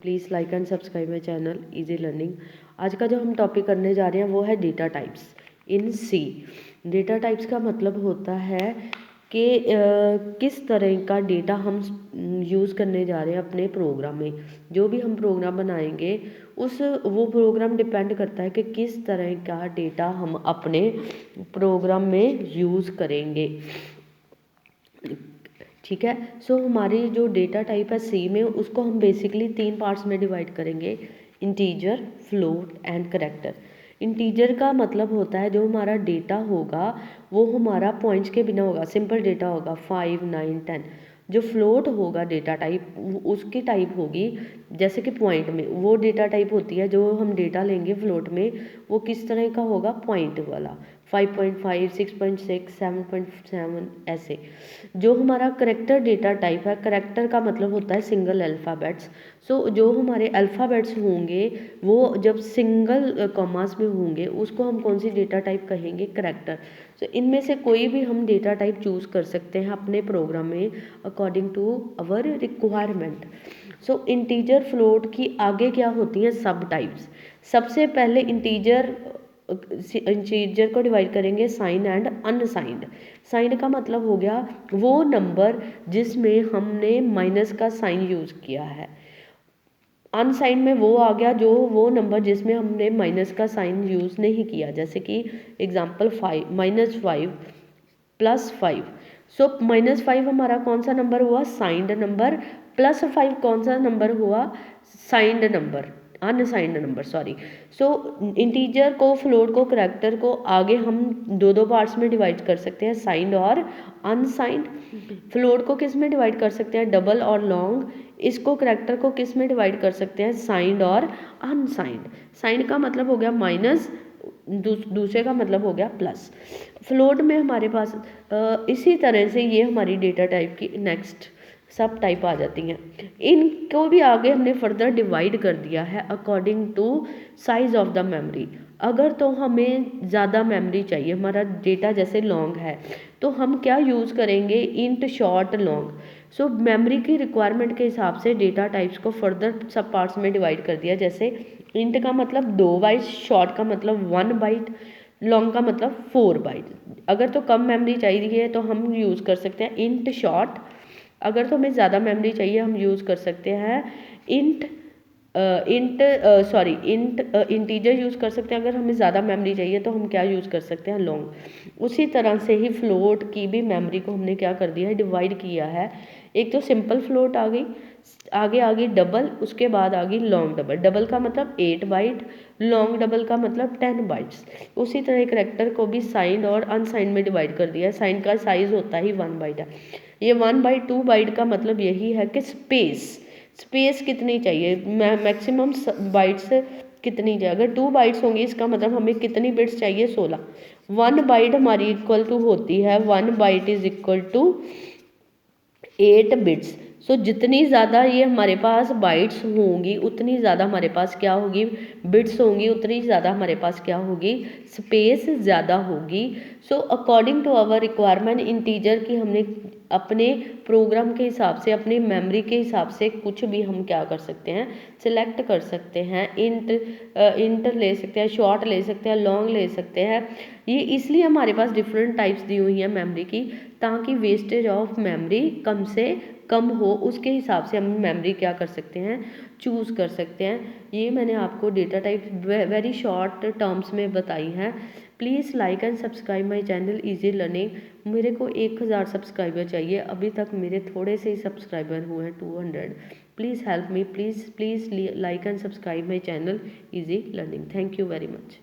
Please like and subscribe my channel easy learning. आज का जो हम टॉपिक करने जा रहे हैं वो है data types in C. Data types का मतलब होता है कि किस तरह का डेटा हम यूज़ करने जा रहे हैं अपने प्रोग्राम में। जो भी हम प्रोग्राम बनाएंगे वो प्रोग्राम डिपेंड करता है कि किस तरह का डेटा हम अपने प्रोग्राम में यूज़ करेंगे। ठीक है। सो हमारी जो डेटा टाइप है सी में, उसको हम बेसिकली 3 पार्ट्स में डिवाइड करेंगे: integer, float and character. Integer का मतलब होता है जो हमारा डेटा होगा वो हमारा पॉइंट्स के बिना होगा, सिंपल डेटा होगा 5, 9, 10। जो फ्लोट होगा डेटा टाइप उसकी टाइप होगी जैसे कि पॉइंट में वो डेटा टाइप होती है। जो हम डेटा लेंगे फ्लोट में वो किस तरह का होगा, पॉइंट वाला, 5.5, 6.6, 7.7 ऐसे। जो हमारा करैक्टर डेटा टाइप है, करैक्टर का मतलब होता है सिंगल अल्फ़ाबेट्स। सो जो हमारे अल्फ़ाबेट्स होंगे वो जब सिंगल कॉमास में होंगे उसको हम कौन सी डेटा टाइप कहेंगे, करैक्टर। सो इनमें से कोई भी हम डेटा टाइप चूज़ कर सकते हैं अपने प्रोग्राम में according to our requirement. So integer float की आगे क्या होती हैं, सब टाइप्स। सबसे पहले इंटीजर को डिवाइड करेंगे साइन एंड अनसाइंड। साइन का मतलब हो गया वो नंबर जिसमें हमने माइनस का साइन यूज़ किया है। अनसाइंड में वो आ गया जो वो नंबर जिसमें हमने माइनस का साइन यूज़ नहीं किया, जैसे कि एग्जांपल 5, -5 +5। सो -5 हमारा कौन सा नंबर हुआ, साइंड नंबर। +5 कौन सा नंबर हुआ, signed number, unsigned number, sorry. So integer को, फ्लोट को, करैक्टर को आगे हम दो पार्ट्स में डिवाइड कर सकते हैं, साइंड और अनसाइंड। फ्लोट को किस में डिवाइड कर सकते हैं, डबल और लॉन्ग। इसको, करैक्टर को किस में डिवाइड कर सकते हैं, साइंड और अनसाइंड। साइंड का मतलब हो गया माइनस, दूसरे का मतलब हो गया प्लस। फ्लोट में हमारे पास इसी तरह से ये हमारी डेटा टाइप की नेक्स्ट सब टाइप आ जाती हैं। इनको भी आगे हमने फर्दर डिवाइड कर दिया है according to size of the memory. अगर तो हमें ज़्यादा मेमोरी चाहिए, हमारा डेटा जैसे लॉन्ग है, तो हम क्या यूज़ करेंगे, इंट, शॉर्ट, लॉन्ग। सो मेमोरी की रिक्वायरमेंट के हिसाब से डेटा टाइप्स को फर्दर सब पार्ट्स में डिवाइड कर दिया। जैसे इंट का मतलब 2 बाइट, शॉर्ट का मतलब 1 बाइट, लॉन्ग का मतलब 4 बाइट। अगर तो कम मेमोरी चाहिए तो हम यूज़ कर सकते हैं इंट शॉर्ट। अगर तो हमें ज़्यादा मेमोरी चाहिए हम यूज़ कर सकते हैं इंट इंटीजर यूज़ कर सकते हैं। अगर हमें ज़्यादा मेमोरी चाहिए तो हम क्या यूज़ कर सकते हैं, लॉन्ग। उसी तरह से ही फ्लोट की भी मेमोरी को हमने क्या कर दिया है, डिवाइड किया है। एक तो सिंपल फ्लोट आ गई, आगे आ गई डबल, उसके बाद आ गई लॉन्ग डबल। डबल का मतलब 8 बाइट, लॉन्ग डबल का मतलब 10 बाइट्स। उसी तरह करैक्टर को भी साइंड और अनसाइंड में डिवाइड कर दिया है। साइंड का साइज होता ही 1 बाइट है। ये 1/2 बाइट का मतलब यही है कि स्पेस कितनी चाहिए, मैक्सिमम बाइट्स कितनी चाहिए। अगर 2 बाइट्स होंगी इसका मतलब हमें कितनी बिट्स चाहिए, 16। 1 बाइट हमारी इक्वल टू होती है, 1 byte is equal to 8 bits. So जितनी ज़्यादा ये हमारे पास बाइट्स होंगी उतनी ज़्यादा हमारे पास क्या होगी, बिट्स होंगी, उतनी ज़्यादा हमारे पास क्या होगी, स्पेस ज़्यादा होगी। So according to our requirement integer की हमने अपने प्रोग्राम के हिसाब से, अपनी मेमोरी के हिसाब से कुछ भी हम क्या कर सकते हैं, सिलेक्ट कर सकते हैं। इंट ले सकते हैं, शॉर्ट ले सकते हैं, लॉन्ग ले सकते हैं। ये इसलिए हमारे पास डिफरेंट टाइप्स दी हुई हैं मेमोरी की, ताकि वेस्टेज ऑफ मेमोरी कम से कम हो। उसके हिसाब से हम मेमोरी क्या कर सकते हैं, चूज़ कर सकते हैं। ये मैंने आपको data type very short terms में बताई हैं। Please like and subscribe my channel easy learning. मेरे को 1000 सब्सक्राइबर चाहिए, अभी तक मेरे थोड़े से ही सब्सक्राइबर हुए हैं, 200। Please help me, please like and subscribe my channel easy learning. Thank you very much.